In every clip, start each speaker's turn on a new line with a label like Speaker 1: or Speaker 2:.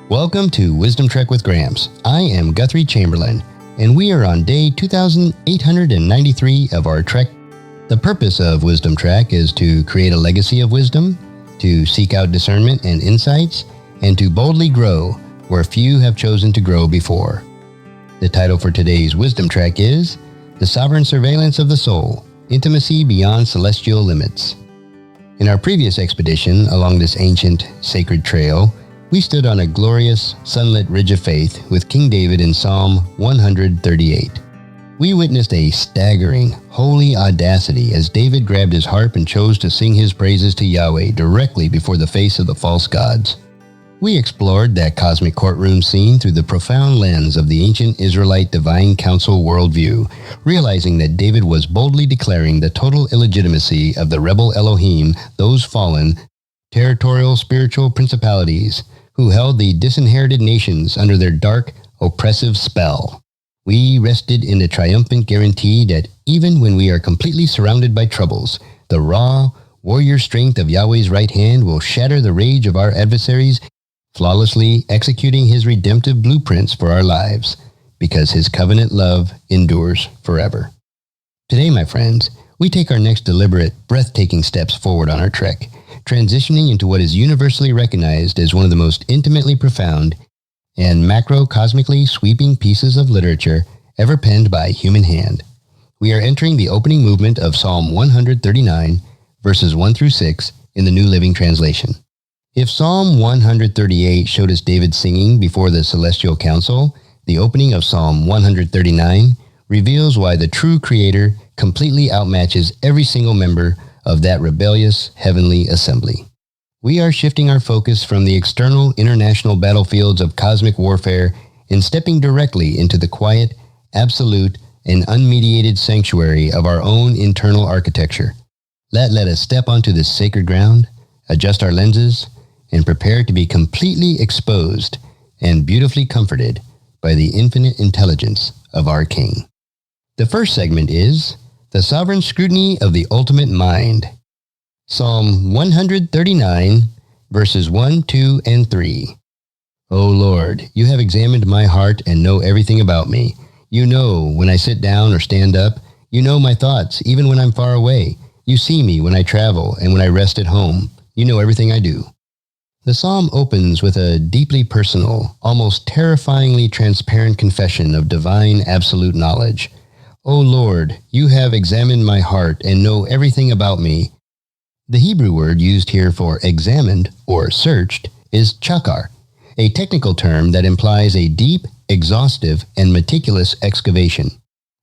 Speaker 1: Welcome to Wisdom.Trek with Gramps. I am Guthrie Chamberlain, and we are on day 2893 of our trek. The purpose of Wisdom.Trek is to create a legacy of wisdom, to seek out discernment and insights, and to boldly grow where few have chosen to grow before. The title for today's Wisdom.Trek is The Sovereign Surveillance of the Soul, Intimacy Beyond Celestial Limits. In our previous expedition along this ancient, sacred trail, we stood on a glorious, sunlit ridge of faith with King David in Psalm 138. We witnessed a staggering, holy audacity as David grabbed his harp and chose to sing his praises to Yahweh directly before the face of the false gods. We explored that cosmic courtroom scene through the profound lens of the Ancient Israelite Divine Council worldview, realizing that David was boldly declaring the total illegitimacy of the rebel Elohim, those fallen, territorial spiritual principalities, who held the disinherited nations under their dark, oppressive spell. We rested in the triumphant guarantee that even when we are completely surrounded by troubles, the raw, warrior strength of Yahweh's right hand will shatter the rage of our adversaries, flawlessly executing his redemptive blueprints for our lives, because his covenant love endures forever. Today, my friends, we take our next deliberate, breathtaking steps forward on our trek, transitioning into what is universally recognized as one of the most intimately profound and macrocosmically sweeping pieces of literature ever penned by human hand. We are entering the opening movement of Psalm 139, verses 1 through 6 in the New Living Translation. If Psalm 138 showed us David singing before the celestial council, the opening of Psalm 139 reveals why the true Creator completely outmatches every single member of that rebellious heavenly assembly. We are shifting our focus from the external international battlefields of cosmic warfare and stepping directly into the quiet, absolute, and unmediated sanctuary of our own internal architecture. Let us step onto this sacred ground, adjust our lenses, and prepare to be completely exposed and beautifully comforted by the infinite intelligence of our King. The first segment is The Sovereign Scrutiny of the Ultimate Mind. Psalm 139, verses 1, 2, and 3. O Lord, you have examined my heart and know everything about me. You know when I sit down or stand up. You know my thoughts, even when I'm far away. You see me when I travel and when I rest at home. You know everything I do. The psalm opens with a deeply personal, almost terrifyingly transparent confession of divine absolute knowledge. O Lord, you have examined my heart and know everything about me. The Hebrew word used here for examined or searched is chakar, a technical term that implies a deep, exhaustive, and meticulous excavation.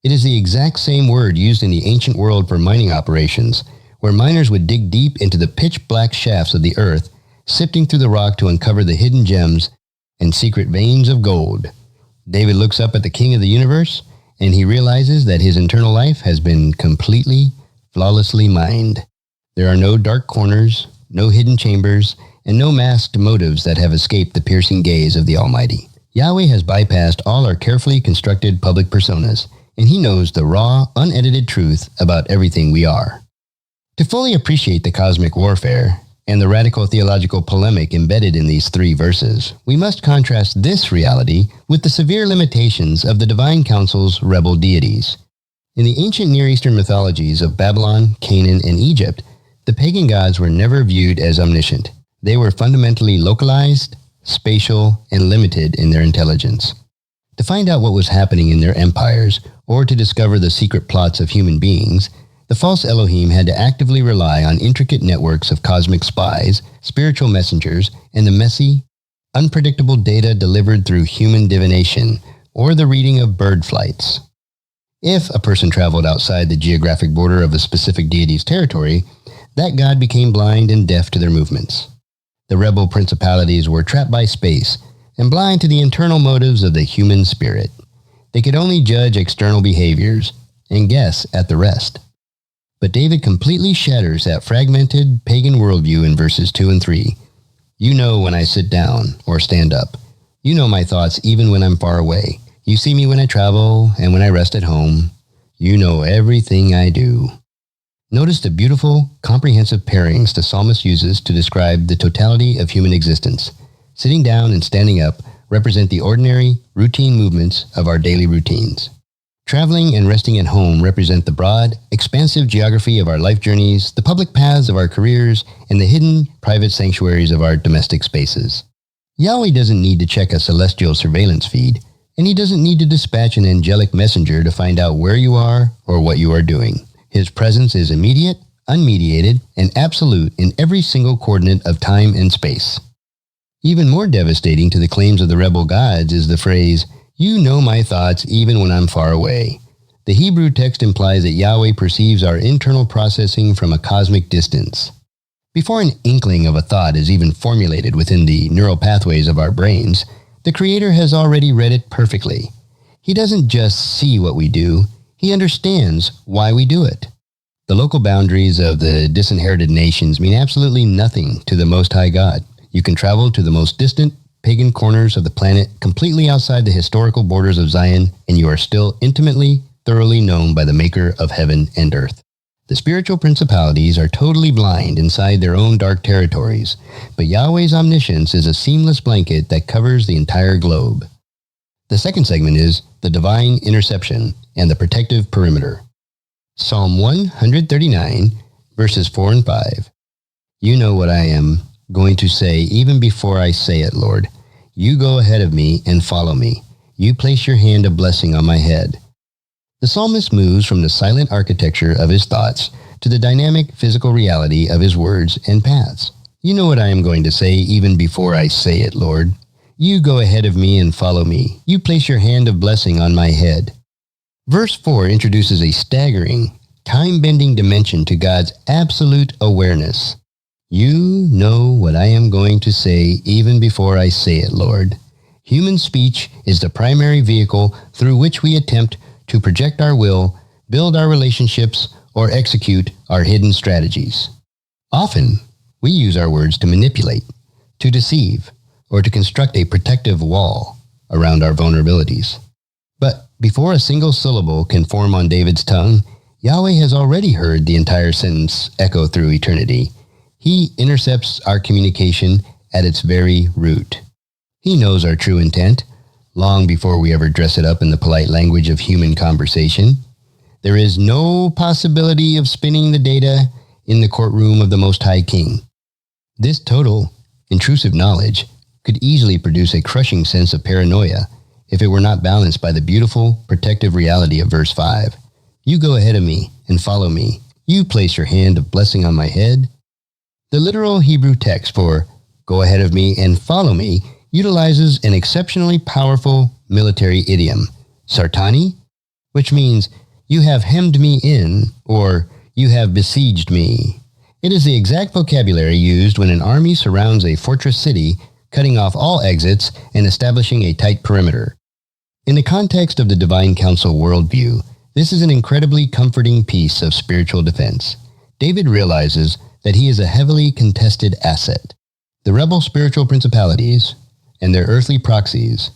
Speaker 1: It is the exact same word used in the ancient world for mining operations, where miners would dig deep into the pitch-black shafts of the earth, sifting through the rock to uncover the hidden gems and secret veins of gold. David looks up at the King of the universe, and he realizes that his internal life has been completely, flawlessly mined. There are no dark corners, no hidden chambers, and no masked motives that have escaped the piercing gaze of the Almighty. Yahweh has bypassed all our carefully constructed public personas, and he knows the raw, unedited truth about everything we are. To fully appreciate the cosmic warfare and the radical theological polemic embedded in these three verses, we must contrast this reality with the severe limitations of the divine council's rebel deities. In the ancient Near Eastern mythologies of Babylon, Canaan, and Egypt, the pagan gods were never viewed as omniscient. They were fundamentally localized, spatial, and limited in their intelligence. To find out what was happening in their empires, or to discover the secret plots of human beings, the false Elohim had to actively rely on intricate networks of cosmic spies, spiritual messengers, and the messy, unpredictable data delivered through human divination, or the reading of bird flights. If a person traveled outside the geographic border of a specific deity's territory, that god became blind and deaf to their movements. The rebel principalities were trapped by space and blind to the internal motives of the human spirit. They could only judge external behaviors and guess at the rest. But David completely shatters that fragmented pagan worldview in verses 2 and 3. You know when I sit down or stand up. You know my thoughts even when I'm far away. You see me when I travel and when I rest at home. You know everything I do. Notice the beautiful, comprehensive pairings the psalmist uses to describe the totality of human existence. Sitting down and standing up represent the ordinary, routine movements of our daily routines. Traveling and resting at home represent the broad, expansive geography of our life journeys, the public paths of our careers, and the hidden, private sanctuaries of our domestic spaces. Yahweh doesn't need to check a celestial surveillance feed, and he doesn't need to dispatch an angelic messenger to find out where you are or what you are doing. His presence is immediate, unmediated, and absolute in every single coordinate of time and space. Even more devastating to the claims of the rebel gods is the phrase, "You know my thoughts even when I'm far away." The Hebrew text implies that Yahweh perceives our internal processing from a cosmic distance. Before an inkling of a thought is even formulated within the neural pathways of our brains, the Creator has already read it perfectly. He doesn't just see what we do, he understands why we do it. The local boundaries of the disinherited nations mean absolutely nothing to the Most High God. You can travel to the most distant, pagan corners of the planet completely outside the historical borders of Zion, and you are still intimately, thoroughly known by the Maker of heaven and earth. The spiritual principalities are totally blind inside their own dark territories, but Yahweh's omniscience is a seamless blanket that covers the entire globe. The second segment is the divine interception and the protective perimeter. Psalm 139, verses 4 and 5. You know what I am going to say even before I say it, Lord. You go ahead of me and follow me. You place your hand of blessing on my head. The psalmist moves from the silent architecture of his thoughts to the dynamic physical reality of his words and paths. You know what I am going to say even before I say it, Lord. You go ahead of me and follow me. You place your hand of blessing on my head. Verse 4 introduces a staggering, time-bending dimension to God's absolute awareness. You know what I am going to say even before I say it, Lord. Human speech is the primary vehicle through which we attempt to project our will, build our relationships, or execute our hidden strategies. Often, we use our words to manipulate, to deceive, or to construct a protective wall around our vulnerabilities. But before a single syllable can form on David's tongue, Yahweh has already heard the entire sentence echo through eternity. He intercepts our communication at its very root. He knows our true intent, long before we ever dress it up in the polite language of human conversation. There is no possibility of spinning the data in the courtroom of the Most High King. This total, intrusive knowledge could easily produce a crushing sense of paranoia if it were not balanced by the beautiful, protective reality of verse 5. You go ahead of me and follow me. You place your hand of blessing on my head. The literal Hebrew text for go ahead of me and follow me utilizes an exceptionally powerful military idiom, sartani, which means you have hemmed me in or you have besieged me. It is the exact vocabulary used when an army surrounds a fortress city, cutting off all exits and establishing a tight perimeter. In the context of the divine council worldview, this is an incredibly comforting piece of spiritual defense. David realizes that he is a heavily contested asset. The rebel spiritual principalities and their earthly proxies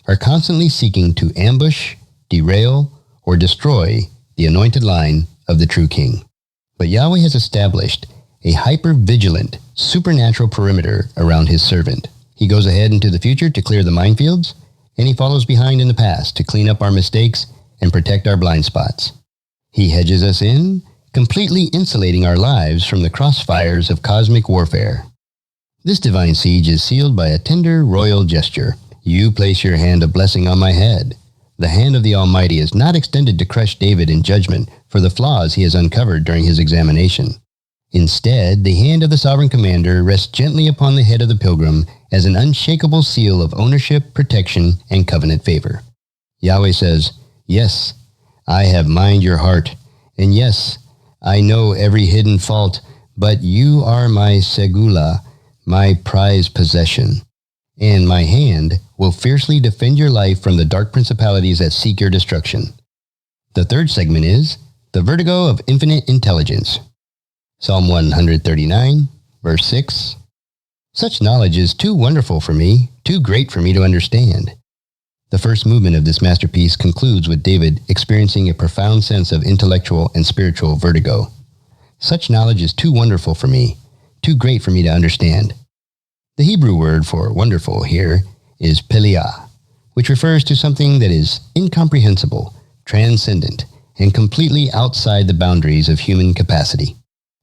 Speaker 1: are constantly seeking to ambush, derail, or destroy the anointed line of the true king. But Yahweh has established a hyper-vigilant, supernatural perimeter around his servant. He goes ahead into the future to clear the minefields, and he follows behind in the past to clean up our mistakes and protect our blind spots. He hedges us in, completely insulating our lives from the crossfires of cosmic warfare. This divine siege is sealed by a tender royal gesture. You place your hand of blessing on my head. The hand of the Almighty is not extended to crush David in judgment for the flaws he has uncovered during his examination. Instead, the hand of the sovereign commander rests gently upon the head of the pilgrim as an unshakable seal of ownership, protection, and covenant favor. Yahweh says, yes, I have mined your heart, and yes, I know every hidden fault, but you are my segula, my prized possession, and my hand will fiercely defend your life from the dark principalities that seek your destruction. The third segment is the vertigo of infinite intelligence. Psalm 139, verse 6. Such knowledge is too wonderful for me, too great for me to understand. The first movement of this masterpiece concludes with David experiencing a profound sense of intellectual and spiritual vertigo. Such knowledge is too wonderful for me, too great for me to understand. The Hebrew word for wonderful here is peliah, which refers to something that is incomprehensible, transcendent, and completely outside the boundaries of human capacity.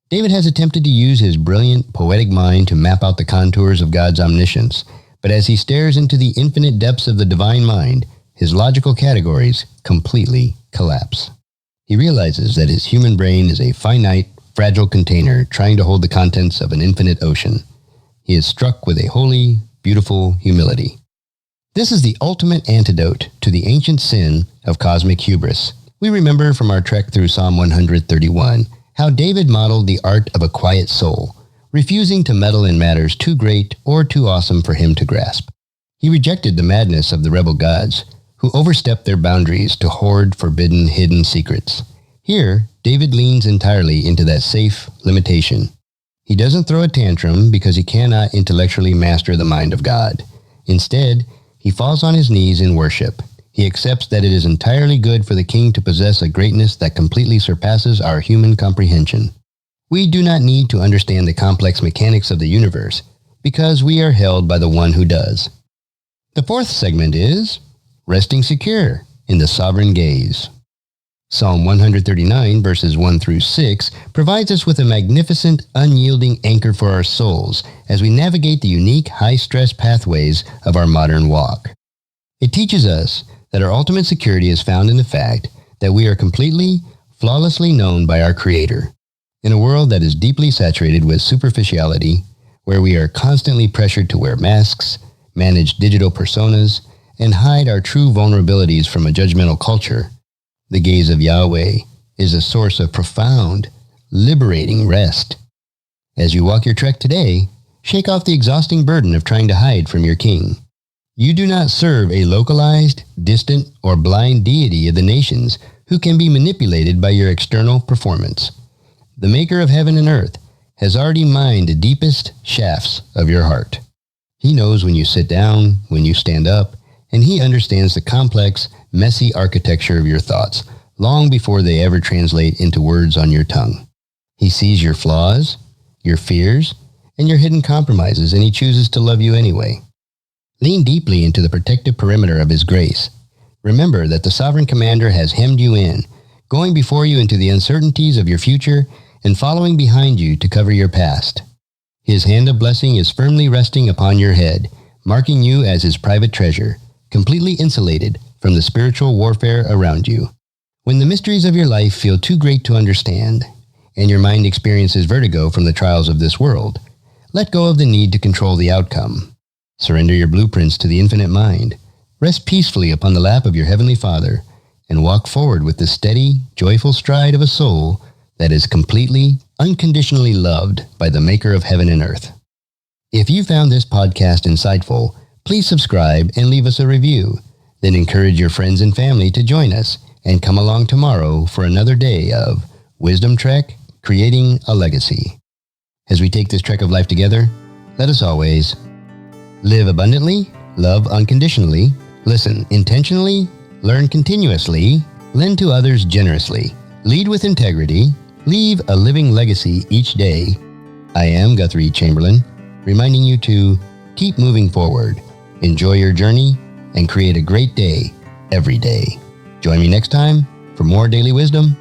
Speaker 1: David has attempted to use his brilliant, poetic mind to map out the contours of God's omniscience, but as he stares into the infinite depths of the divine mind, his logical categories completely collapse. He realizes that his human brain is a finite, fragile container trying to hold the contents of an infinite ocean. He is struck with a holy, beautiful humility. This is the ultimate antidote to the ancient sin of cosmic hubris. We remember from our trek through Psalm 131 how David modeled the art of a quiet soul, refusing to meddle in matters too great or too awesome for him to grasp. He rejected the madness of the rebel gods, who overstepped their boundaries to hoard forbidden, hidden secrets. Here, David leans entirely into that safe limitation. He doesn't throw a tantrum because he cannot intellectually master the mind of God. Instead, he falls on his knees in worship. He accepts that it is entirely good for the king to possess a greatness that completely surpasses our human comprehension. We do not need to understand the complex mechanics of the universe because we are held by the one who does. The fourth segment is resting secure in the sovereign gaze. Psalm 139 verses 1 through 6 provides us with a magnificent, unyielding anchor for our souls as we navigate the unique high-stress pathways of our modern walk. It teaches us that our ultimate security is found in the fact that we are completely, flawlessly known by our Creator. In a world that is deeply saturated with superficiality, where we are constantly pressured to wear masks, manage digital personas, and hide our true vulnerabilities from a judgmental culture, the gaze of Yahweh is a source of profound, liberating rest. As you walk your trek today, shake off the exhausting burden of trying to hide from your King. You do not serve a localized, distant, or blind deity of the nations who can be manipulated by your external performance. The Maker of heaven and earth has already mined the deepest shafts of your heart. He knows when you sit down, when you stand up, and he understands the complex, messy architecture of your thoughts long before they ever translate into words on your tongue. He sees your flaws, your fears, and your hidden compromises, and he chooses to love you anyway. Lean deeply into the protective perimeter of his grace. Remember that the sovereign commander has hemmed you in, going before you into the uncertainties of your future and following behind you to cover your past. His hand of blessing is firmly resting upon your head, marking you as his private treasure, completely insulated from the spiritual warfare around you. When the mysteries of your life feel too great to understand, and your mind experiences vertigo from the trials of this world, let go of the need to control the outcome. Surrender your blueprints to the infinite mind. Rest peacefully upon the lap of your Heavenly Father, and walk forward with the steady, joyful stride of a soul that is completely, unconditionally loved by the Maker of heaven and earth. If you found this podcast insightful, please subscribe and leave us a review. Then encourage your friends and family to join us and come along tomorrow for another day of Wisdom Trek, Creating a Legacy. As we take this trek of life together, let us always live abundantly, love unconditionally, listen intentionally, learn continuously, lend to others generously, lead with integrity, leave a living legacy each day. I am Guthrie Chamberlain, reminding you to keep moving forward, enjoy your journey, and create a great day every day. Join me next time for more daily wisdom